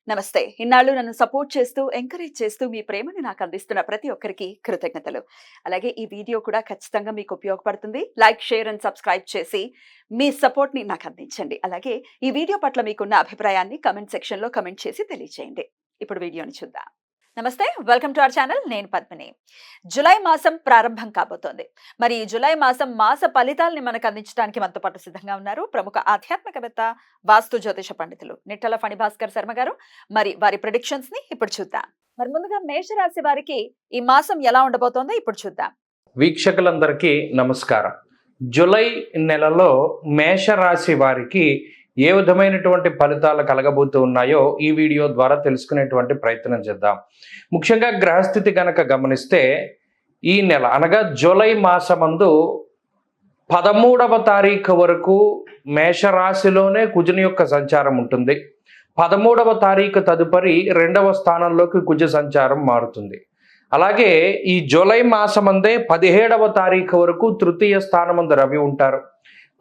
నమస్తే. ఇన్నాళ్ళు నన్ను సపోర్ట్ చేస్తూ, ఎంకరేజ్ చేస్తూ మీ ప్రేమని నాకు అందిస్తున్న ప్రతి ఒక్కరికి కృతజ్ఞతలు. అలాగే ఈ వీడియో కూడా ఖచ్చితంగా మీకు ఉపయోగపడుతుంది. లైక్, షేర్ అండ్ సబ్స్క్రైబ్ చేసి మీ సపోర్ట్‌ని నాకు అందించండి. అలాగే ఈ వీడియో పట్ల మీకున్న అభిప్రాయాన్ని కామెంట్ సెక్షన్‌లో కామెంట్ చేసి తెలియజేయండి. ఇప్పుడు వీడియోని చూద్దాం. నమస్తే. Welcome to our channel. నేను పద్మిని. జులై మాసం ప్రారంభం కాబోతోంది. మరి ఈ జులై మాసం మాస ఫలితాల్ని మనకు అందించడానికి మనతో పాటు సిద్ధంగా ఉన్నారు ప్రముఖ ఆధ్యాత్మికవేత్త, వాస్తు జ్యోతిష పండితులు నిట్టల ఫణిభాస్కర్ శర్మ గారు. మరి వారి ప్రెడిక్షన్స్ ని ఇప్పుడు చూద్దాం. మరి ముందుగా మేషరాశి వారికి ఈ మాసం ఎలా ఉండబోతోందో ఇప్పుడు చూద్దాం. వీక్షకులందరికీ నమస్కారం. జూలై నెలలో మేషరాశి వారికి ఏ విధమైనటువంటి ఫలితాలు కలగబోతూ ఉన్నాయో ఈ వీడియో ద్వారా తెలుసుకునేటువంటి ప్రయత్నం చేద్దాం. ముఖ్యంగా గ్రహస్థితి కనుక గమనిస్తే ఈ నెల అనగా జూలై మాసమందు 13వ తారీఖు వరకు మేషరాశిలోనే కుజుని యొక్క సంచారం ఉంటుంది. 13వ తారీఖు తదుపరి 2వ స్థానంలోకి కుజ సంచారం మారుతుంది. అలాగే ఈ జూలై మాసమందే 17వ తారీఖు వరకు తృతీయ స్థానమందు రవి ఉంటారు.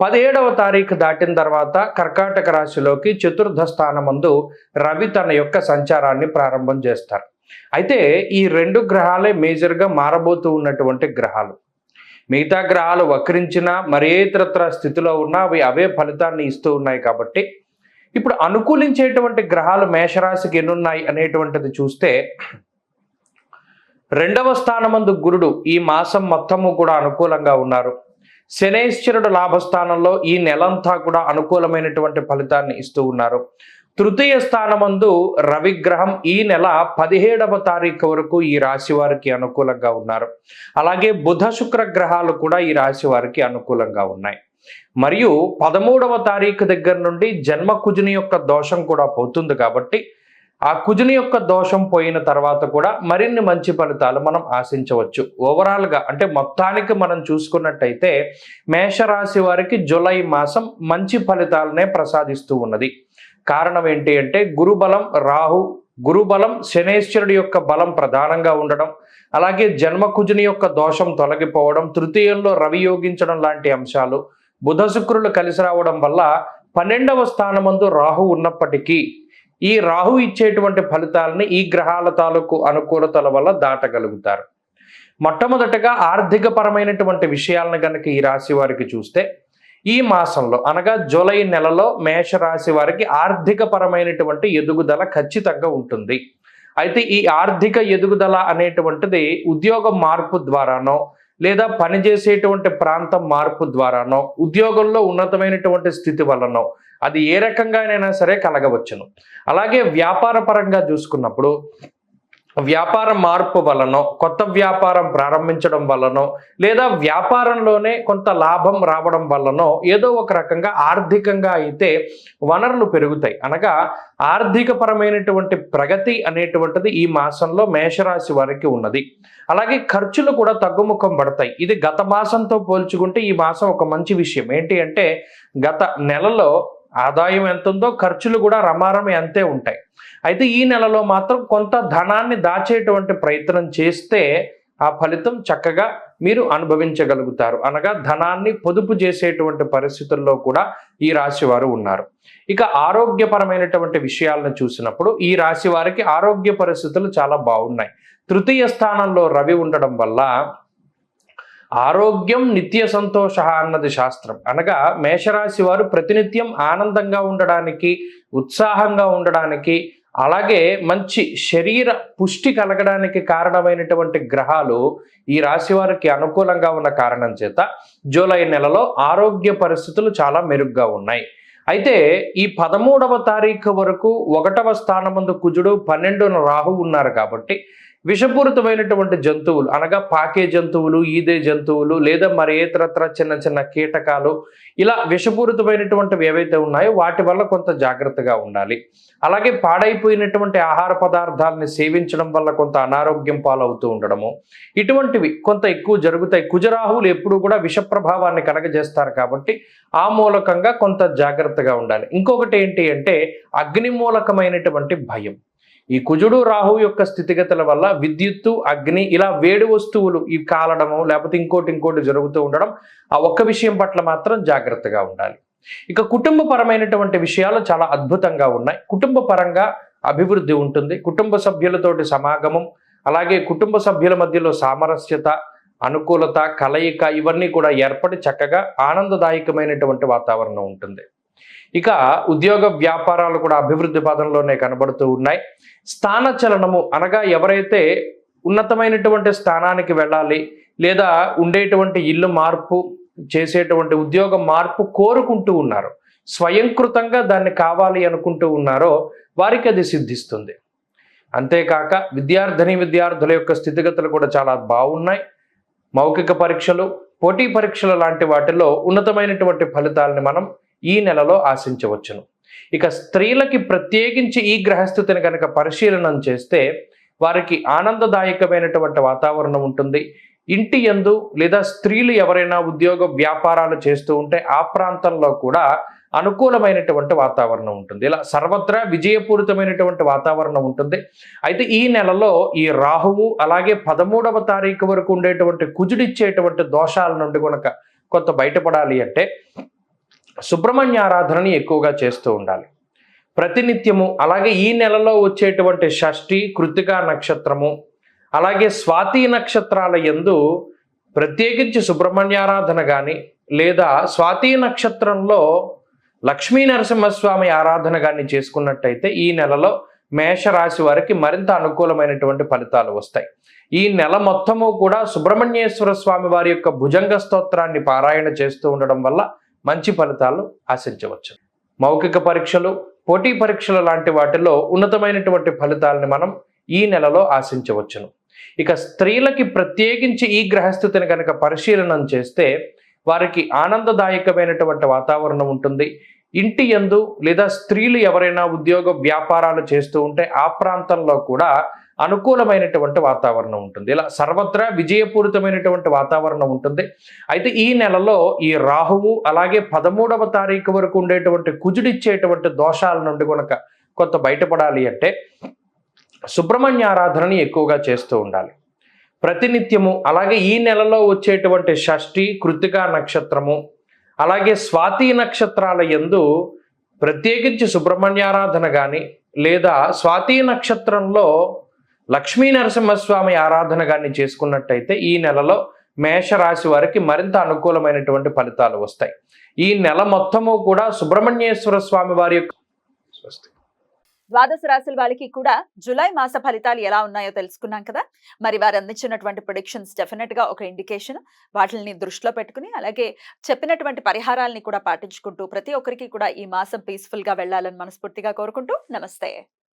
17వ తారీఖు దాటిన తర్వాత కర్కాటక రాశిలోకి చతుర్థ స్థానమందు రవి తన యొక్క సంచారాన్ని ప్రారంభం చేస్తారు. అయితే ఈ రెండు గ్రహాలే మేజర్గా మారబోతూ ఉన్నటువంటి గ్రహాలు. మిగతా గ్రహాలు వక్రించినా మరే ఇతరత్ర స్థితిలో ఉన్నా అవి అవే ఫలితాన్ని ఇస్తూ ఉన్నాయి. కాబట్టి ఇప్పుడు అనుకూలించేటువంటి గ్రహాలు మేషరాశికి ఎన్నున్నాయి అనేటువంటిది చూస్తే 2వ స్థానమందు గురుడు ఈ మాసం మొత్తము కూడా అనుకూలంగా ఉన్నారు. శనైశ్వరుడు లాభస్థానంలో ఈ నెలంతా కూడా అనుకూలమైనటువంటి ఫలితాన్ని ఇస్తూ ఉన్నారు. తృతీయ స్థానమందు రవిగ్రహం ఈ నెల 17వ తారీఖు వరకు ఈ రాశి వారికి అనుకూలంగా ఉన్నారు. అలాగే బుధ శుక్ర గ్రహాలు కూడా ఈ రాశి వారికి అనుకూలంగా ఉన్నాయి. మరియు 13వ తారీఖు దగ్గర నుండి జన్మ కుజుని యొక్క దోషం కూడా పోతుంది. కాబట్టి ఆ కుజుని యొక్క దోషం పోయిన తర్వాత కూడా మరిన్ని మంచి ఫలితాలు మనం ఆశించవచ్చు. ఓవరాల్గా అంటే మొత్తానికి మనం చూసుకున్నట్టయితే మేషరాశి వారికి జూలై మాసం మంచి ఫలితాలనే ప్రసాదిస్తూ ఉన్నది. కారణం ఏంటి అంటే గురుబలం శనేశ్వరుడి యొక్క బలం ప్రధానంగా ఉండడం, అలాగే జన్మ కుజుని యొక్క దోషం తొలగిపోవడం, తృతీయంలో రవి యోగించడం లాంటి అంశాలు, బుధ శుక్రులు కలిసి రావడం వల్ల 12వ స్థానమందు రాహు ఉన్నప్పటికీ ఈ రాహు ఇచ్చేటువంటి ఫలితాలని ఈ గ్రహాల తాలూకు అనుకూలతల వల్ల దాటగలుగుతారు. మొట్టమొదటగా ఆర్థిక పరమైనటువంటి విషయాలను కనుక ఈ రాశి వారికి చూస్తే ఈ మాసంలో అనగా జూలై నెలలో మేషరాశి వారికి ఆర్థిక పరమైనటువంటి ఎదుగుదల ఖచ్చితంగా ఉంటుంది. అయితే ఈ ఆర్థిక ఎదుగుదల అనేటువంటిది ఉద్యోగ మార్పు ద్వారానో లేదా పనిచేసేటువంటి ప్రాంతం మార్పు ద్వారానో ఉద్యోగంలో ఉన్నతమైనటువంటి స్థితి వలనో అది ఏ రకంగానైనా సరే కలగవచ్చును. అలాగే వ్యాపార పరంగా చూసుకున్నప్పుడు వ్యాపార మార్పు వలనో కొత్త వ్యాపారం ప్రారంభించడం వలనో లేదా వ్యాపారంలోనే కొంత లాభం రావడం వలనో ఏదో ఒక రకంగా ఆర్థికంగా అయితే వనరులు పెరుగుతాయి. అనగా ఆర్థిక పరమైనటువంటి ప్రగతి అనేటువంటిది ఈ మాసంలో మేషరాశి వారికి ఉన్నది. అలాగే ఖర్చులు కూడా తగ్గుముఖం పడతాయి. ఇది గత మాసంతో పోల్చుకుంటే ఈ మాసం ఒక మంచి విషయం. ఏంటి అంటే గత నెలలో ఆదాయం ఎంత ఉందో ఖర్చులు కూడా రమారమి అంతే ఉంటాయి. అయితే ఈ నెలలో మాత్రం కొంత ధనాన్ని దాచేటువంటి ప్రయత్నం చేస్తే ఆ ఫలితం చక్కగా మీరు అనుభవించగలుగుతారు. అనగా ధనాన్ని పొదుపు చేసేటువంటి పరిస్థితుల్లో కూడా ఈ రాశి వారు ఉన్నారు. ఇక ఆరోగ్యపరమైనటువంటి విషయాలను చూసినప్పుడు ఈ రాశి వారికి ఆరోగ్య పరిస్థితులు చాలా బాగున్నాయి. తృతీయ స్థానంలో రవి ఉండడం వల్ల ఆరోగ్యం నిత్య సంతోష అన్నది శాస్త్రం. అనగా మేషరాశి వారు ప్రతినిత్యం ఆనందంగా ఉండడానికి, ఉత్సాహంగా ఉండడానికి, అలాగే మంచి శరీర పుష్టి కలగడానికి కారణమైనటువంటి గ్రహాలు ఈ రాశి వారికి అనుకూలంగా ఉన్న కారణం చేత జూలై నెలలో ఆరోగ్య పరిస్థితులు చాలా మెరుగ్గా ఉన్నాయి. అయితే ఈ 13వ తారీఖు వరకు 1వ స్థానమందు కుజుడు, 12న రాహు ఉన్నారు. కాబట్టి విషపూరితమైనటువంటి జంతువులు అనగా పాకే జంతువులు, ఈదే జంతువులు లేదా మరి ఇతరత్ర చిన్న చిన్న కీటకాలు ఇలా విషపూరితమైనటువంటివి ఏవైతే ఉన్నాయో వాటి వల్ల కొంత జాగ్రత్తగా ఉండాలి. అలాగే పాడైపోయినటువంటి ఆహార పదార్థాలని సేవించడం వల్ల కొంత అనారోగ్యం పాలవుతూ ఉండడము ఇటువంటివి కొంత ఎక్కువ జరుగుతాయి. కుజరాహువులు ఎప్పుడు కూడా విష ప్రభావాన్ని కలగజేస్తారు. కాబట్టి ఆ మూలకంగా కొంత జాగ్రత్తగా ఉండాలి. ఇంకొకటి ఏంటి అంటే అగ్ని మూలకమైనటువంటి భయం. ఈ కుజుడు రాహు యొక్క స్థితిగతుల వల్ల విద్యుత్తు, అగ్ని ఇలా వేడి వస్తువులు ఇవి కాలడము లేకపోతే ఇంకోటి జరుగుతూ ఉండడం, ఆ ఒక్క విషయం పట్ల మాత్రం జాగ్రత్తగా ఉండాలి. ఇక కుటుంబ పరమైనటువంటి విషయాలు చాలా అద్భుతంగా ఉన్నాయి. కుటుంబ పరంగా అభివృద్ధి ఉంటుంది. కుటుంబ సభ్యులతోటి సమాగమం, అలాగే కుటుంబ సభ్యుల మధ్యలో సామరస్యత, అనుకూలత, కలయిక ఇవన్నీ కూడా ఏర్పడి చక్కగా ఆనందదాయకమైనటువంటి వాతావరణం ఉంటుంది. ఇక ఉద్యోగ వ్యాపారాలు కూడా అభివృద్ధి పదంలోనే కనబడుతూ ఉన్నాయి. స్థానచలనము అనగా ఎవరైతే ఉన్నతమైనటువంటి స్థానానికి వెళ్ళాలి లేదా ఉండేటువంటి ఇల్లు మార్పు చేసేటువంటి ఉద్యోగ మార్పు కోరుకుంటూ ఉన్నారు, స్వయంకృతంగా దాన్ని కావాలి అనుకుంటూ ఉన్నారో వారికి అది సిద్ధిస్తుంది. అంతేకాక విద్యార్థుల యొక్క స్థితిగతులు కూడా చాలా బాగున్నాయి. మౌఖిక పరీక్షలు, పోటీ పరీక్షలు లాంటి వాటిలో ఉన్నతమైనటువంటి ఫలితాలని మనం ఈ నెలలో ఆశించవచ్చును. ఇక స్త్రీలకి ప్రత్యేకించి ఈ గ్రహస్థితిని కనుక పరిశీలనం చేస్తే వారికి ఆనందదాయకమైనటువంటి వాతావరణం ఉంటుంది. ఇంటి యందు లేదా స్త్రీలు ఎవరైనా ఉద్యోగ వ్యాపారాలు చేస్తూ ఉంటే ఆ ప్రాంతంలో కూడా అనుకూలమైనటువంటి వాతావరణం ఉంటుంది. ఇలా సర్వత్రా విజయపూరితమైనటువంటి వాతావరణం ఉంటుంది. అయితే ఈ నెలలో ఈ రాహువు అలాగే 13వ తారీఖు వరకు ఉండేటువంటి కుజుడిచ్చేటువంటి దోషాల నుండి కనుక కొంత బయటపడాలి అంటే సుబ్రహ్మణ్య ఆరాధనని ఎక్కువగా చేస్తూ ఉండాలి ప్రతినిత్యము. అలాగే ఈ నెలలో వచ్చేటువంటి షష్ఠి, కృత్తికా నక్షత్రము, అలాగే స్వాతి నక్షత్రాల యందు ప్రత్యేకించి సుబ్రహ్మణ్యారాధన కానీ లేదా స్వాతి నక్షత్రంలో లక్ష్మీ నరసింహస్వామి ఆరాధన కానీ చేసుకున్నట్టయితే ఈ నెలలో మేషరాశి వారికి మరింత అనుకూలమైనటువంటి ఫలితాలు వస్తాయి. ఈ నెల మొత్తము కూడా సుబ్రహ్మణ్యేశ్వర స్వామి వారి యొక్క భుజంగ స్తోత్రాన్ని పారాయణ చేస్తూ ఉండడం వల్ల మంచి ఫలితాలు ఆశించవచ్చు. మౌఖిక పరీక్షలు, పోటీ పరీక్షలు లాంటి వాటిలో ఉన్నతమైనటువంటి ఫలితాలని మనం ఈ నెలలో ఆశించవచ్చును. ఇక స్త్రీలకి ప్రత్యేకించి ఈ గ్రహస్థితిని కనుక పరిశీలనం చేస్తే వారికి ఆనందదాయకమైనటువంటి వాతావరణం ఉంటుంది. ఇంటి యందు లేదా స్త్రీలు ఎవరైనా ఉద్యోగ వ్యాపారాలు చేస్తూ ఉంటే ఆ ప్రాంతంలో కూడా అనుకూలమైనటువంటి వాతావరణం ఉంటుంది. ఇలా సర్వత్రా విజయపూరితమైనటువంటి వాతావరణం ఉంటుంది. అయితే ఈ నెలలో ఈ రాహువు అలాగే 13వ తారీఖు వరకు ఉండేటువంటి కుజుడిచ్చేటువంటి దోషాల నుండి కనుక కొంత బయటపడాలి అంటే సుబ్రహ్మణ్య ఆరాధనని ఎక్కువగా చేస్తూ ఉండాలి ప్రతినిత్యము. అలాగే ఈ నెలలో వచ్చేటువంటి షష్ఠి, కృత్తికా నక్షత్రము, అలాగే స్వాతి నక్షత్రాల యందు ప్రత్యేకించి సుబ్రహ్మణ్యారాధన కానీ లేదా స్వాతి నక్షత్రంలో లక్ష్మీ నరసింహస్వామి ఆరాధన కానీ చేసుకున్నట్టయితే ఈ నెలలో మేషరాశి వారికి మరింత అనుకూలమైనటువంటి ఫలితాలు వస్తాయి. ఈ నెల మొత్తము కూడా సుబ్రహ్మణ్యేశ్వర స్వామి వారి యొక్క ద్వాదశ రాశుల వాళ్ళకి కూడా జూలై మాస ఫలితాలు ఎలా ఉన్నాయో తెలుసుకున్నాం కదా. మరి వారు అందించినటువంటి ప్రొడిక్షన్స్ డెఫినెట్ గా ఒక ఇండికేషన్. వాటిని దృష్టిలో పెట్టుకుని అలాగే చెప్పినటువంటి పరిహారాలని కూడా పాటించుకుంటూ ప్రతి ఒక్కరికి కూడా ఈ మాసం పీస్ఫుల్ గా వెళ్ళాలని మనస్ఫూర్తిగా కోరుకుంటూ నమస్తే.